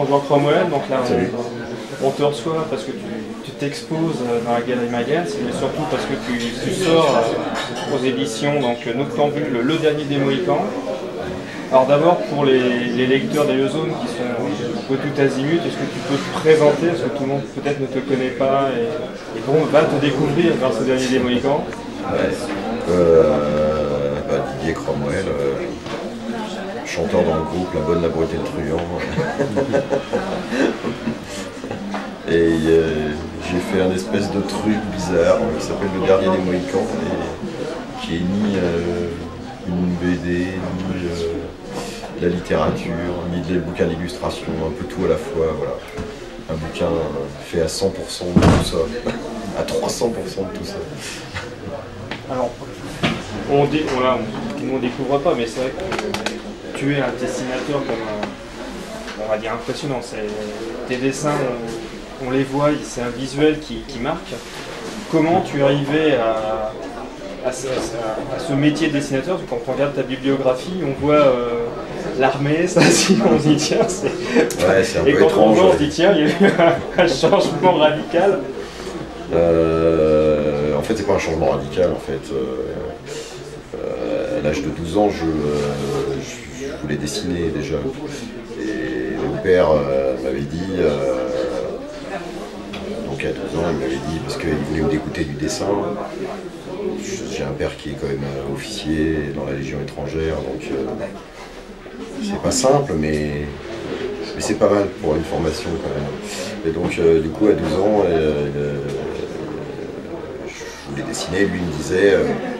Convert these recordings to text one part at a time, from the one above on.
Jean Cromwell, donc là Salut. on te reçoit parce que tu t'exposes dans la Galerie Magaz, mais surtout parce que tu sors aux éditions donc Noctambule, le dernier des Mohicans. Alors d'abord pour les lecteurs des Zones qui sont un peu tout azimut, est-ce que tu peux te présenter, parce que tout le monde peut-être ne te connaît pas et bon, va te découvrir grâce au dernier des Mohicans. Didier Cromwell, chanteur dans le groupe La Bonne, la Brute et le Truand. Et j'ai fait un espèce de truc bizarre qui s'appelle Le Dernier des Mohicans, et qui est ni une BD, ni la littérature, ni des bouquins d'illustration, un peu tout à la fois. Voilà. Un bouquin fait à 100% de tout ça, à 300% de tout ça. Alors, on ne découvre pas, mais c'est vrai que tu es un dessinateur on va dire impressionnant. Tes dessins, on les voit, c'est un visuel qui marque. Comment tu es arrivé à ce métier de dessinateur? Parce que quand on regarde ta bibliographie, on voit l'armée, ça, si on y tient. Ouais, c'est un peu et quand étrange, on voit, on se dit tiens, il y a eu un changement radical. En fait, c'est pas un changement radical. En fait, à l'âge de 12 ans, je voulais dessiner déjà. Et mon père m'avait dit, donc à 12 ans, il m'avait dit, parce qu'il voulait me dégoûter du dessin. J'ai un père qui est quand même officier dans la Légion étrangère, donc c'est pas simple, mais c'est pas mal pour une formation quand même. Et donc, du coup, à 12 ans, je voulais dessiner. Lui me disait,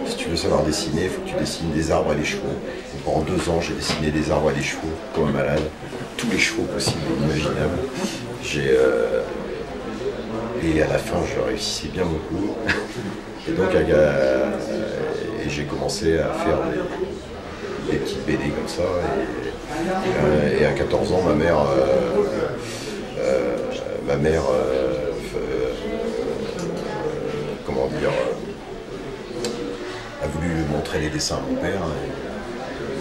si tu veux savoir dessiner, il faut que tu dessines des arbres et des chevaux. Et pendant 2 ans, j'ai dessiné des arbres et des chevaux, comme un malade. Tous les chevaux possibles et imaginables. Et à la fin, je réussissais bien beaucoup. Et donc, j'ai commencé à faire des petites BD comme ça. Et à 14 ans, ma mère comment dire, a voulu montrer les dessins à mon père.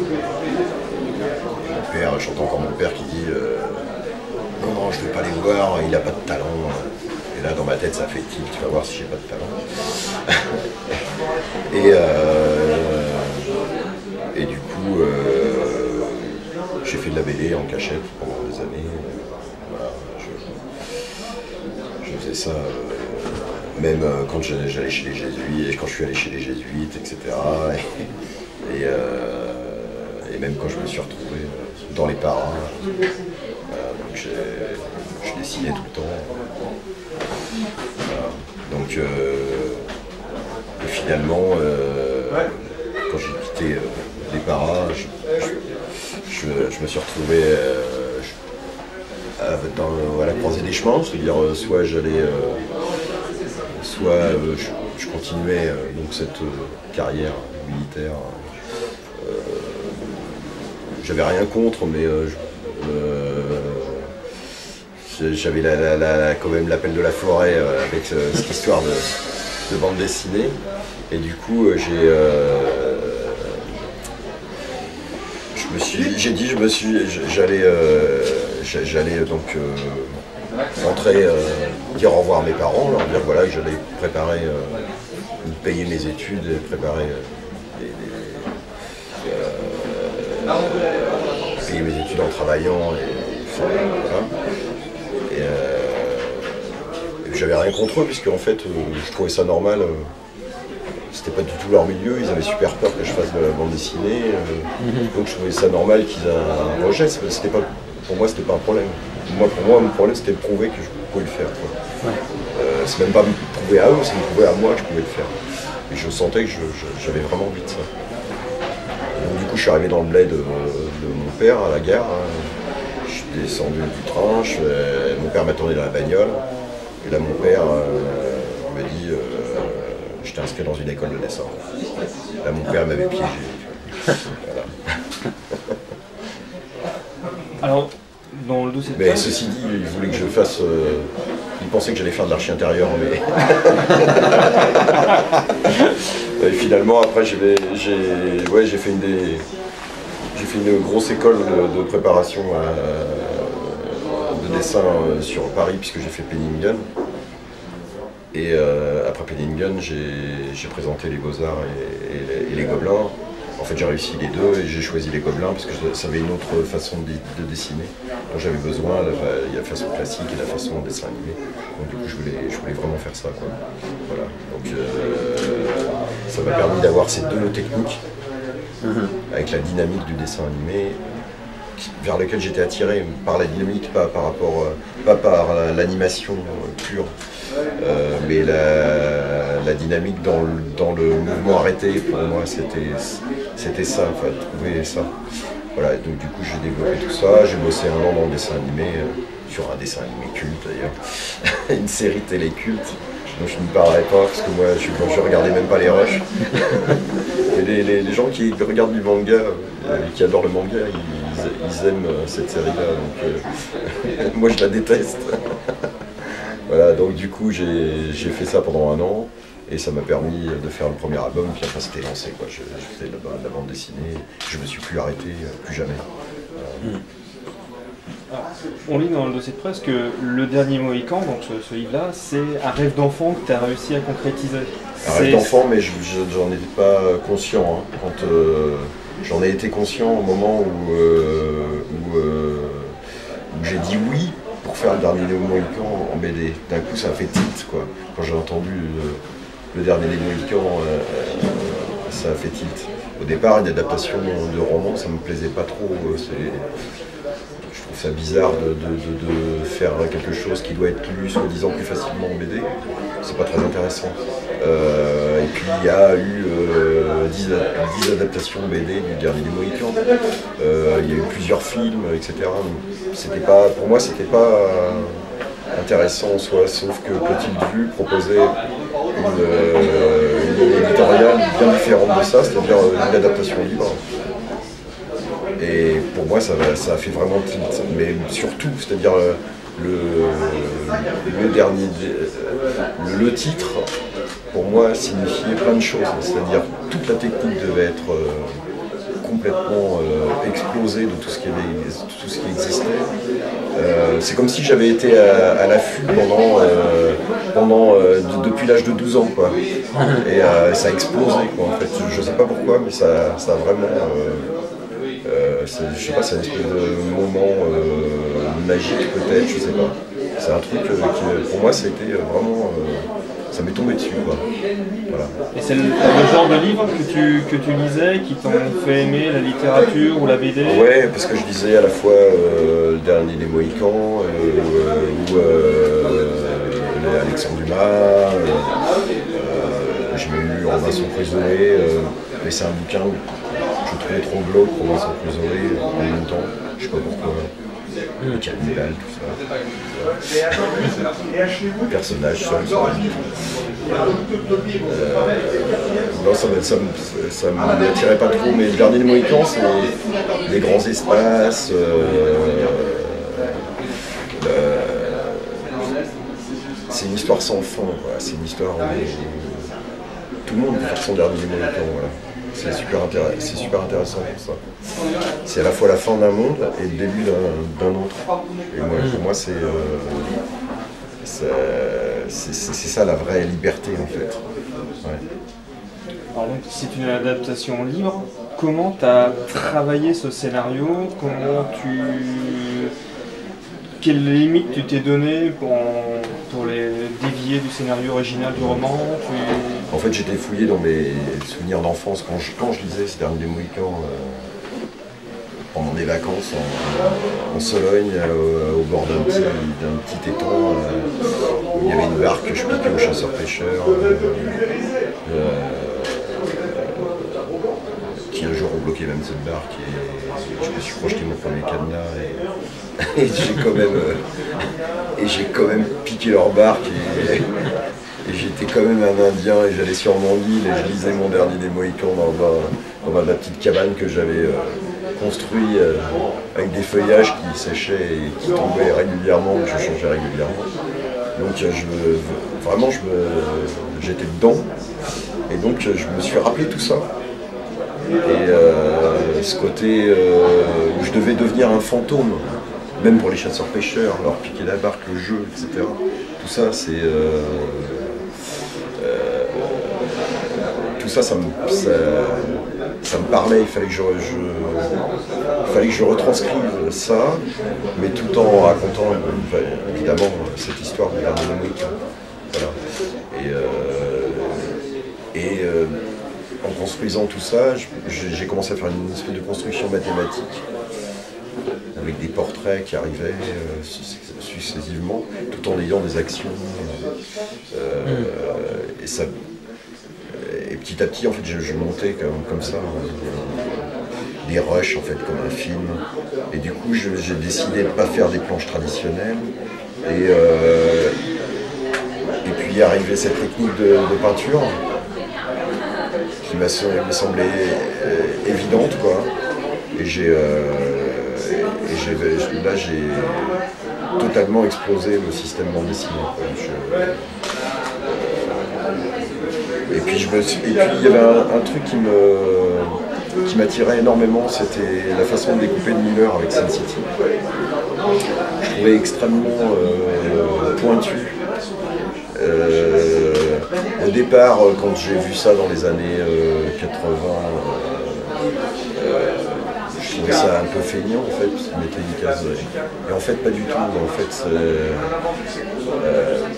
Et mon père, j'entends encore mon père qui dit non, je ne vais pas les voir, il n'a pas de talent. Et là, dans ma tête, ça fait tilt, tu vas voir si j'ai pas de talent. Et du coup, j'ai fait de la BD en cachette pendant des années. Voilà, je faisais ça même quand j'allais chez les jésuites, et quand je suis allé chez les jésuites, etc. Et même quand je me suis retrouvé dans les parrains. Donc je dessinais tout le temps. Voilà. Donc et finalement, quand j'ai quitté les paras, je me suis retrouvé à la croisée des chemins, c'est-à-dire soit j'allais, soit je continuais donc cette carrière militaire. J'avais rien contre, mais j'avais quand même l'appel de la forêt avec cette histoire de bande dessinée. Et du coup, j'allais donc rentrer, dire au revoir à mes parents, leur dire voilà que j'allais préparer, payer mes études, préparer payer mes études en travaillant et j'avais rien contre eux puisque en fait je trouvais ça normal. C'était pas du tout leur milieu, ils avaient super peur que je fasse de la bande dessinée, donc je trouvais ça normal qu'ils aient un rejet. Pour moi, c'était pas un problème. Pour moi, mon problème, c'était de prouver que je pouvais le faire. Ouais. C'est même pas me prouver à eux, c'est me prouver à moi que je pouvais le faire. Et je sentais que j'avais vraiment envie de ça. Donc, du coup, je suis arrivé dans le bled de mon père à la gare. Je suis descendu du train, mon père m'a tourné dans la bagnole. Et là, mon père me dit je t'ai inscrit dans une école de dessin. Là, mon père m'avait piégé. Voilà. Alors, dans le dossier de mais ceci dit, il voulait que je fasse... il pensait que j'allais faire de l'archi intérieur, mais... Et finalement, après, j'ai fait une grosse école de préparation de dessin sur Paris, puisque j'ai fait Penningen. Et après Penningen, j'ai présenté les Beaux-Arts et les Gobelins. En fait, j'ai réussi les deux et j'ai choisi les Gobelins parce que ça avait une autre façon de dessiner dont j'avais besoin. Il y a la façon classique et la façon dessin animé. Donc du coup, je voulais vraiment faire ça, quoi. Voilà. Donc ça m'a permis d'avoir ces deux techniques avec la dynamique du dessin animé vers lequel j'étais attiré par la dynamique, pas par l'animation pure. Mais la dynamique dans le mouvement arrêté, pour moi, c'était ça, en fait, trouver ça. Voilà, donc du coup, j'ai développé tout ça, j'ai bossé un an dans le dessin animé, sur un dessin animé culte d'ailleurs, une série télé culte, dont je ne parlerai pas, parce que moi, je regardais même pas les rushs. Et les gens qui regardent du manga, qui adorent le manga, ils aiment cette série-là, donc moi je la déteste. Voilà, donc du coup j'ai fait ça pendant un an et ça m'a permis de faire le premier album, puis après c'était lancé, quoi. Je faisais de la bande dessinée, je me suis plus arrêté, plus jamais. On lit dans le dossier de presse que Le Dernier Mohican, donc ce livre-là, c'est un rêve d'enfant que tu as réussi à concrétiser. Un rêve d'enfant, mais j'en étais pas conscient. Hein. Quand j'en ai été conscient au moment où j'ai dit oui pour faire Le Dernier Mohican en BD. D'un coup, ça a fait tilt, quoi. Quand j'ai entendu Le Dernier Mohican, ça a fait tilt. Au départ, une adaptation de roman, ça me plaisait pas trop. Je trouve ça bizarre de faire quelque chose qui doit être lu soi-disant plus facilement en BD. C'est pas très intéressant. Et puis il y a eu 10 adaptations BD du Dernier des Mohicans. Il y a eu plusieurs films, etc. Donc, pour moi, c'était pas intéressant en soi, sauf que Petite Vue proposait une ligne éditoriale bien différente de ça, c'est-à-dire une adaptation libre. Et pour moi, ça a fait vraiment tilt. Mais surtout, c'est-à-dire le titre, pour moi, signifiait plein de choses. C'est-à-dire toute la technique devait être complètement explosée de tout ce qui existait. C'est comme si j'avais été à l'affût depuis l'âge de 12 ans, quoi. Et ça a explosé, quoi, en fait. Je sais pas pourquoi, mais ça a vraiment... je sais pas, c'est une espèce de moment magique peut-être, je sais pas. C'est un truc qui, pour moi, c'était vraiment... ça m'est tombé dessus, quoi. Voilà. Et c'est le genre de livre que tu lisais, qui t'ont fait aimer la littérature ou la BD? Ouais, parce que je lisais à la fois Le Dernier des Mohicans, ou Alexandre Dumas, j'ai même lu Robinson Crusoe, mais c'est un bouquin où je trouvais trop glauque, Robinson Crusoe, en même temps, je sais pas pourquoi. Le cannibale, tout ça. Le personnage seul, non, ça ne m'attirait pas trop, mais Le Dernier des Mohicans, c'est des grands espaces, c'est une histoire sans fin, voilà. C'est une histoire où tout le monde peut faire son Dernier des Mohicans, voilà. C'est super intéressant pour ça. C'est à la fois la fin d'un monde et le début d'un autre. Et moi, pour moi, c'est ça la vraie liberté, en fait. Ouais. Alors donc, c'est une adaptation libre. Comment tu as travaillé ce scénario? Quelles limites tu t'es donné pour les dévier du scénario original du roman? En fait, j'étais fouillé dans mes souvenirs d'enfance quand je lisais Ce Dernier des Mohicans pendant des vacances en Sologne, au bord d'un petit étang où il y avait une barque que je piquais aux chasseurs-pêcheurs qui un jour ont bloqué même cette barque et je me suis projeté mon premier cadenas et j'ai quand même piqué leur barque et j'étais quand même un Indien et j'allais sur mon île et je lisais mon Dernier des Mohicans dans ma petite cabane que j'avais construit avec des feuillages qui séchaient et qui tombaient régulièrement, que je changeais régulièrement. Donc vraiment j'étais dedans et donc je me suis rappelé tout ça. Et ce côté où je devais devenir un fantôme, même pour les chasseurs-pêcheurs, leur piquer la barque, le jeu, etc. Tout ça, c'est... tout ça, ça me parlait, il fallait que je retranscrive ça, mais tout en racontant évidemment cette histoire de Dernier des Mohicans. Voilà. Et en construisant tout ça, j'ai commencé à faire une espèce de construction mathématique avec des portraits qui arrivaient successivement, tout en ayant des actions. Et petit à petit, en fait, je montais comme ça, des rushs, en fait, comme un film. Et du coup, j'ai décidé de ne pas faire des planches traditionnelles. Et puis, arrivait cette technique de peinture qui me semblait évidente, quoi. Et là, j'ai totalement explosé le système bande dessinée. Et puis il y avait un truc qui m'attirait énormément, c'était la façon de découper de Miller avec Sin City. Je trouvais extrêmement pointu. Au départ, quand j'ai vu ça dans les années 80, je trouvais ça un peu feignant en fait, parce qu'il mettait une case. Et en fait, pas du tout. En fait,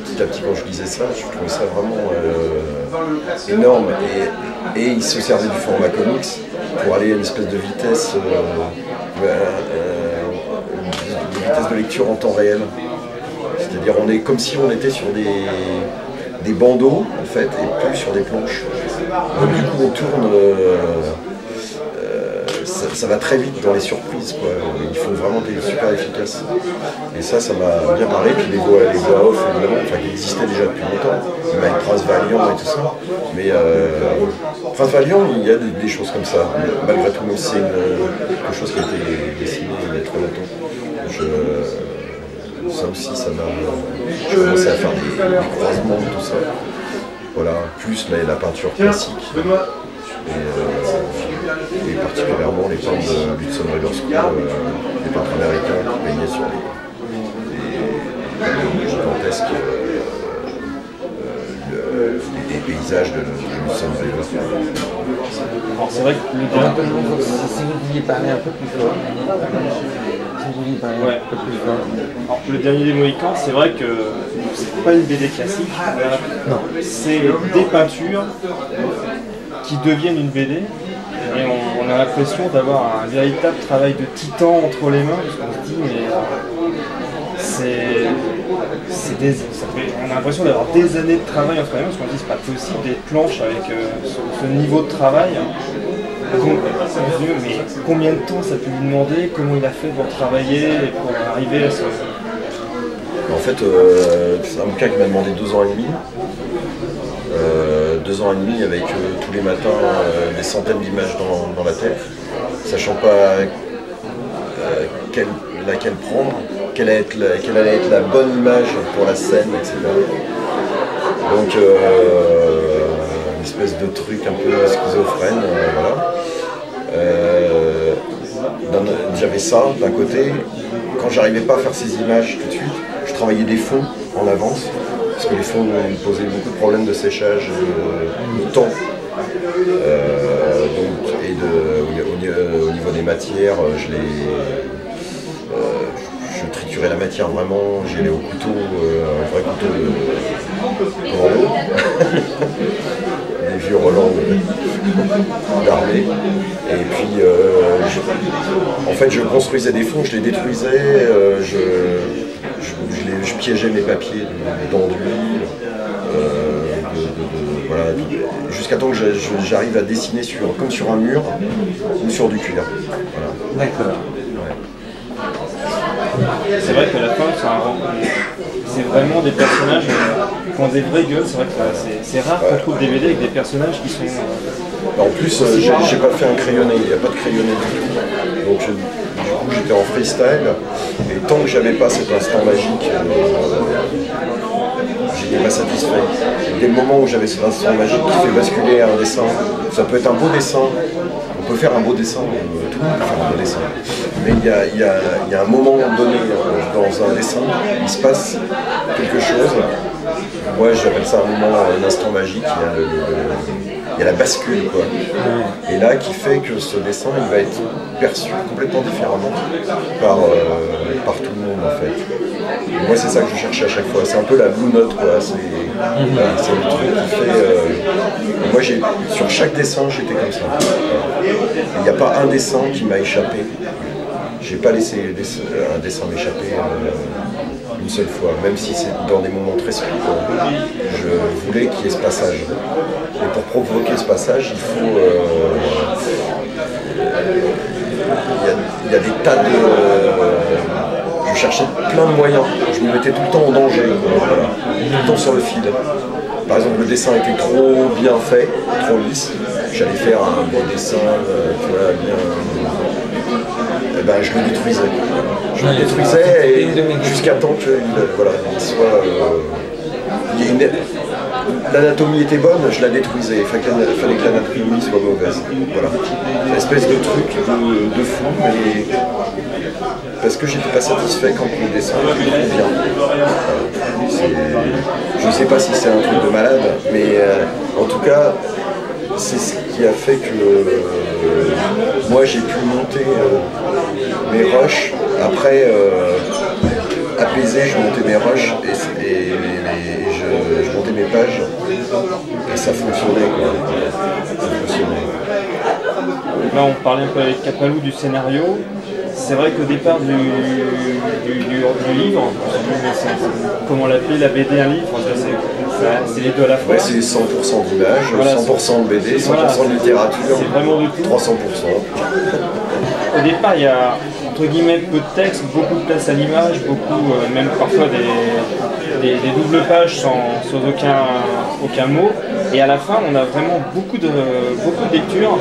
petit à petit, quand je lisais ça, je trouvais ça vraiment énorme. Et il se servait du format comics pour aller à une espèce de vitesse, de lecture en temps réel. C'est-à-dire, on est comme si on était sur des bandeaux en fait, et plus sur des planches. Donc, du coup, on tourne. Ça va très vite dans les surprises, quoi. Il faut vraiment être super efficace. Et ça m'a bien parlé. Puis les voix off, évidemment, enfin, qui existaient déjà depuis longtemps, même avec Prince Valiant et tout ça. Mais Prince Valiant, il y a des choses comme ça. Malgré tout, même c'est quelque chose qui a été dessiné il y a très longtemps. Ça aussi, ça m'a... J'ai commencé à faire des croisements, tout ça. Voilà, plus la peinture classique. Et particulièrement les peintres de Hudson River School, les peintres américains qui peignaient sur des gigantesques des paysages de Hudson River. C'est vrai que le Si vous pouviez parler un peu plus fort. Alors, le Dernier des Mohicans, c'est vrai que c'est pas une BD classique. Non. C'est des peintures qui deviennent une BD. Et on a l'impression d'avoir un véritable travail de titan entre les mains, parce qu'on se dit, mais on a l'impression d'avoir des années de travail entre les mains, parce qu'on se dit, c'est pas possible des planches avec ce niveau de travail. Donc, mais combien de temps ça peut lui demander, comment il a fait pour travailler et pour arriver à ce... En fait, c'est un bouquin qui m'a demandé 2 ans et demi. 2 ans et demi avec tous les matins des centaines d'images dans la tête, sachant pas laquelle prendre, quelle allait être la bonne image pour la scène, etc. Donc une espèce de truc un peu schizophrène, voilà. J'avais ça d'un côté. Quand j'arrivais pas à faire ces images tout de suite, je travaillais des fonds en avance. Parce que les fonds me posaient beaucoup de problèmes de séchage, de temps. Au niveau des matières, je triturais la matière vraiment, j'y allais au couteau, un vrai couteau de commando. Des vieux Roland d'armée. Et puis, en fait, je construisais des fonds, je les détruisais, je piégeais mes papiers d'enduit, voilà, jusqu'à temps que j'arrive à dessiner comme sur un mur ou sur du cuir. Voilà. D'accord. Ouais. C'est vrai qu'à la fin, c'est vraiment des personnages qui ont des vraies gueules. C'est vrai que c'est rare qu'on trouve des BD avec des personnages qui sont... En plus, j'ai pas fait un crayonné, il n'y a pas de crayonné du tout. Donc du coup, j'étais en freestyle. Et tant que j'avais pas cet instant magique, j'étais pas satisfait. Et dès le moment où j'avais cet instant magique qui fait basculer un dessin, ça peut être un beau dessin, on peut faire un beau dessin, tout le monde peut faire un beau dessin. Mais il y a un moment donné dans un dessin, il se passe quelque chose. Moi j'appelle ça un moment, un instant magique, il y a la bascule quoi. Et là qui fait que ce dessin il va être perçu complètement différemment par tout le monde en fait. Et moi c'est ça que je cherche à chaque fois, c'est un peu la blue note quoi, c'est le truc qui fait... moi sur chaque dessin j'étais comme ça. Il n'y a pas un dessin qui m'a échappé. J'ai pas laissé un dessin m'échapper une seule fois, même si c'est dans des moments très spirituels. Je voulais qu'il y ait ce passage. Et pour provoquer ce passage, il faut... il y a des tas de... je cherchais plein de moyens. Je me mettais tout le temps en danger, voilà. Tout le temps sur le fil. Par exemple, le dessin était trop bien fait, trop lisse. J'allais faire un beau dessin, tu vois, bien... Eh ben, je le détruisais. Je le détruisais et jusqu'à temps qu'il voilà, soit... l'anatomie était bonne, je la détruisais. Il fallait que l'anatomie soit mauvaise. Voilà. Une espèce de truc de fou, mais parce que j'étais pas satisfait quand le dessin était trop bien. Je sais pas si c'est un truc de malade, mais en tout cas, c'est ce qui a fait que moi j'ai pu monter mes rushs. Après, apaisé, je montais mes rushs et je montais mes pages et ça fonctionnait quoi. Ça fonctionnait. Là on parlait un peu avec Capalou du scénario. C'est vrai qu'au départ du livre, comment l'appeler, la BD un livre, c'est les deux à la fois. Ouais, c'est 100% d'image, voilà, 100% de BD, 100% voilà, de littérature, c'est vraiment du tout. 300%. Au départ, il y a entre guillemets peu de texte, beaucoup de place à l'image, beaucoup, même parfois des doubles pages sans aucun mot. Et à la fin, on a vraiment beaucoup de lectures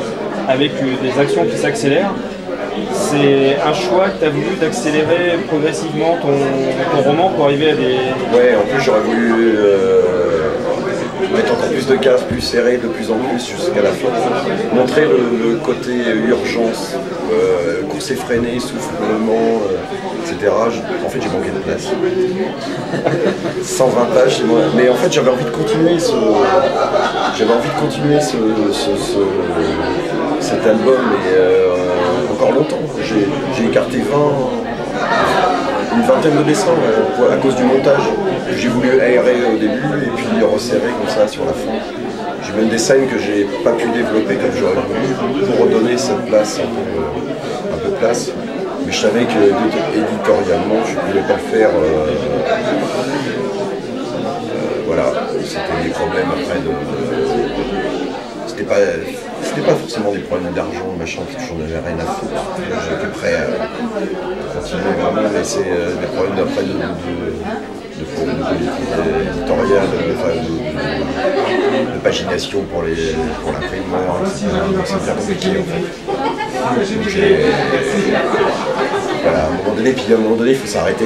avec des actions qui s'accélèrent. C'est un choix que tu as voulu d'accélérer progressivement ton roman pour arriver à des... Ouais, en plus j'aurais voulu mettre encore plus de cases, plus serrées, de plus en plus jusqu'à la fin. Montrer le côté urgence, course effrénée, soufflement, etc. En fait j'ai manqué de place. 120 pages, mais en fait j'avais envie de continuer cet album et encore longtemps. J'ai écarté une vingtaine de dessins à cause du montage. J'ai voulu aérer au début et puis resserrer comme ça sur la fin. J'ai même des scènes que j'ai pas pu développer comme j'aurais voulu pour redonner cette place, un peu de place. Mais je savais que éditorialement je ne pouvais pas le faire. Voilà, c'était des problèmes après c'était pas forcément des problèmes d'argent, machin, j'en avais rien à foutre. J'étais prêt à continuer vraiment, mais c'est des problèmes après de politique éditoriale, de pagination pour l'imprimeur, etc. Donc c'est bien compliqué en fait. Voilà, à un moment donné, il faut s'arrêter.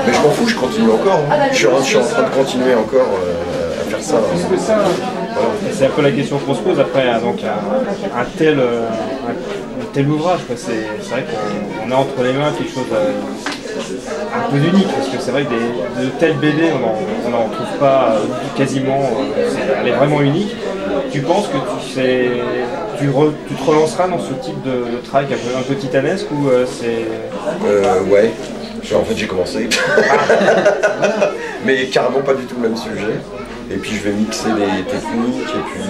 Mais je m'en fous, je continue encore. Hein. Je suis en train de continuer encore à faire ça. Voilà. C'est un peu la question qu'on se pose après donc, un tel ouvrage. C'est vrai qu'on a entre les mains quelque chose un peu d'unique, parce que c'est vrai que de telles BD, on n'en trouve pas quasiment. Elle est vraiment unique. Tu penses que tu te relanceras dans ce type de travail un peu titanesque ou c'est... Ouais. En fait j'ai commencé, mais carrément pas du tout le même sujet. Et puis je vais mixer les techniques et puis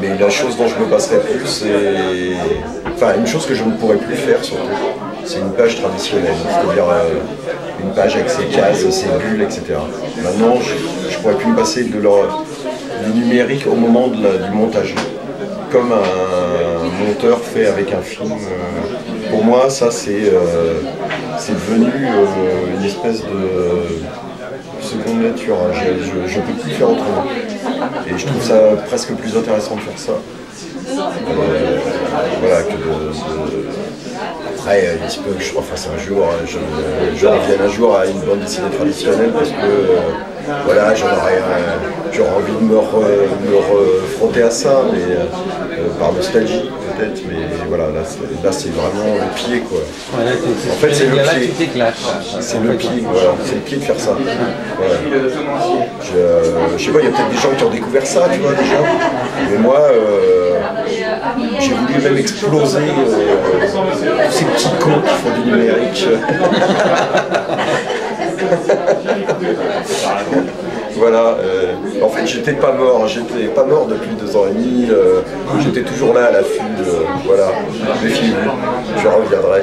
mais la chose dont je me passerai plus, c'est... Enfin une chose que je ne pourrais plus faire surtout, c'est une page traditionnelle, c'est-à-dire une page avec ses cases, ses bulles, etc. Maintenant je pourrais plus me passer du numérique au moment du montage. Comme un monteur fait avec un film. Pour moi, ça c'est devenu une espèce de seconde nature. Je ne peux plus faire autrement. Et je trouve ça presque plus intéressant de faire ça. voilà, après, il se peut que je refasse un jour, je revienne un jour à une bande dessinée traditionnelle parce que voilà, j'aurais envie de me refronter à ça, mais par nostalgie peut-être, mais voilà, là c'est vraiment le pied quoi. Ouais, là, en fait c'est le là, pied. tu t'éclates. C'est le pied, voilà, c'est le pied de faire ça. Voilà. Je sais pas, il y a peut-être des gens qui ont découvert ça, tu vois déjà. Mais moi, j'ai voulu même exploser tous ces petits cons qui font du numérique. Voilà, en fait j'étais pas mort depuis 2 ans et demi, j'étais toujours là à l'affût, voilà, des films, je reviendrai.